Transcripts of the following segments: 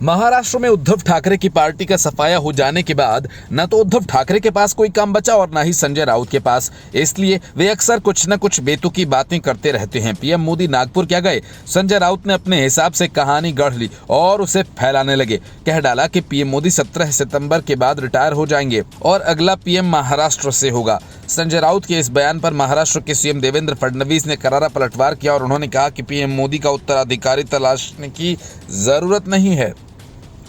महाराष्ट्र में उद्धव ठाकरे की पार्टी का सफाया हो जाने के बाद न तो उद्धव ठाकरे के पास कोई काम बचा और न ही संजय राउत के पास। इसलिए वे अक्सर कुछ न कुछ बेतुकी बातें करते रहते हैं। पीएम मोदी नागपुर क्या गए, संजय राउत ने अपने हिसाब से कहानी गढ़ ली और उसे फैलाने लगे। कह डाला कि पीएम मोदी 17 सितंबर के बाद रिटायर हो जाएंगे और अगला पीएम महाराष्ट्र से होगा। संजय राउत के इस बयान पर महाराष्ट्र के सीएम देवेंद्र फडणवीस ने करारा पलटवार किया और उन्होंने कहा कि पीएम मोदी का उत्तराधिकारी तलाशने की जरूरत नहीं है,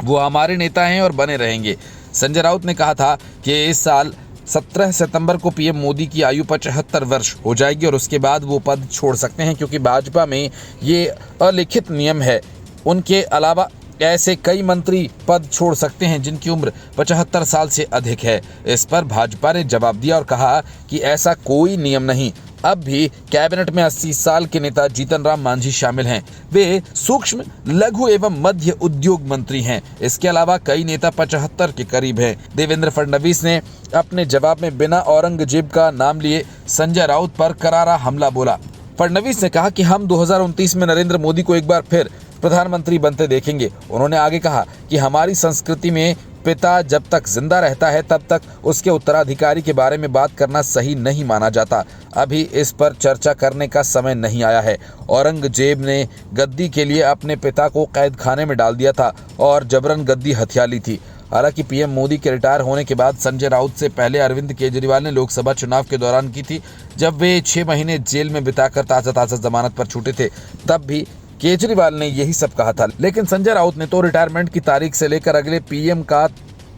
वो हमारे नेता हैं और बने रहेंगे। संजय राउत ने कहा था कि इस साल 17 सितंबर को पीएम मोदी की आयु 75 वर्ष हो जाएगी और उसके बाद वो पद छोड़ सकते हैं, क्योंकि भाजपा में ये अलिखित नियम है। उनके अलावा ऐसे कई मंत्री पद छोड़ सकते हैं जिनकी उम्र 75 साल से अधिक है। इस पर भाजपा ने जवाब दिया और कहा कि ऐसा कोई नियम नहीं। अब भी कैबिनेट में 80 साल के नेता जीतन राम मांझी शामिल हैं। वे सूक्ष्म, लघु एवं मध्य उद्योग मंत्री हैं। इसके अलावा कई नेता 75 के करीब हैं। देवेंद्र फडणवीस ने अपने जवाब में बिना औरंगजेब का नाम लिए संजय राउत पर करारा हमला बोला। फडणवीस ने कहा कि हम 2029 में नरेंद्र मोदी को एक बार फिर प्रधानमंत्री बनते देखेंगे। उन्होंने आगे कहा कि हमारी संस्कृति में पिता जब तक जिंदा रहता है तब तक उसके उत्तराधिकारी के बारे में बात करना सही नहीं माना जाता। अभी इस पर चर्चा करने का समय नहीं आया है। औरंगजेब ने गद्दी के लिए अपने पिता को कैद खाने में डाल दिया था और जबरन गद्दी हथिया ली थी। हालांकि पीएम मोदी के रिटायर होने के बाद संजय राउत से पहले अरविंद केजरीवाल ने लोकसभा चुनाव के दौरान की थी, जब वे 6 महीने जेल में बिताकर ताज़ा जमानत पर छूटे थे। तब भी केजरीवाल ने यही सब कहा था, लेकिन संजय राउत ने तो रिटायरमेंट की तारीख से लेकर अगले पीएम का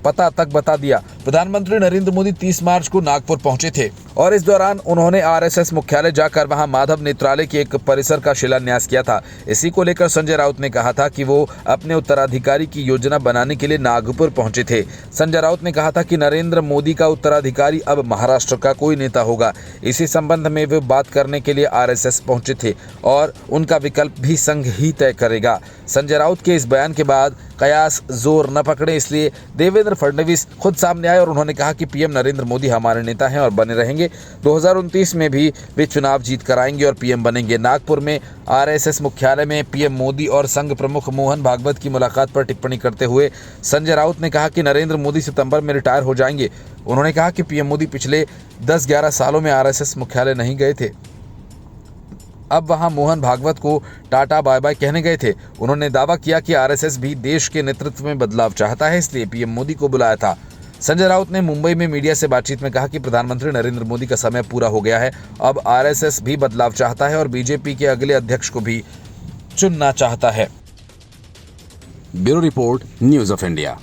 पता तक बता दिया। प्रधानमंत्री नरेंद्र मोदी 30 मार्च को नागपुर पहुंचे थे और इस दौरान उन्होंने आरएसएस मुख्यालय जाकर वहां माधव नेत्रालय के एक परिसर का शिलान्यास किया था। इसी को लेकर संजय राउत ने कहा था कि वो अपने उत्तराधिकारी की योजना बनाने के लिए नागपुर पहुंचे थे। संजय राउत ने कहा था कि नरेंद्र मोदी का उत्तराधिकारी अब महाराष्ट्र का कोई नेता होगा। इसी संबंध में वे बात करने के लिए आरएसएस पहुंचे थे और उनका विकल्प भी संघ ही तय करेगा। संजय राउत के इस बयान के बाद कयास जोर न पकड़े, इसलिए देवेंद्र फडणवीस खुद सामने आए और उन्होंने कहा कि पीएम नरेंद्र मोदी हमारे नेता हैं और बने रहेंगे। 2029 में भी वे चुनाव जीत कर आएंगे और पीएम बनेंगे। नागपुर में आरएसएस मुख्यालय में पीएम मोदी और संघ प्रमुख मोहन भागवत की मुलाकात पर टिप्पणी करते हुए संजय राउत ने कहा कि नरेंद्र मोदी सितंबर में रिटायर हो जाएंगे। उन्होंने कहा कि पीएम मोदी पिछले 10-11 सालों में आरएसएस मुख्यालय नहीं गए थे, अब वहां मोहन भागवत को टाटा बाय बाय कहने गए थे। उन्होंने दावा किया कि आरएसएस भी देश के नेतृत्व में बदलाव चाहता है, इसलिए पीएम मोदी को बुलाया था। संजय राउत ने मुंबई में मीडिया से बातचीत में कहा कि प्रधानमंत्री नरेंद्र मोदी का समय पूरा हो गया है। अब आरएसएस भी बदलाव चाहता है और बीजेपी के अगले अध्यक्ष को भी चुनना चाहता है। Bureau report, news of India.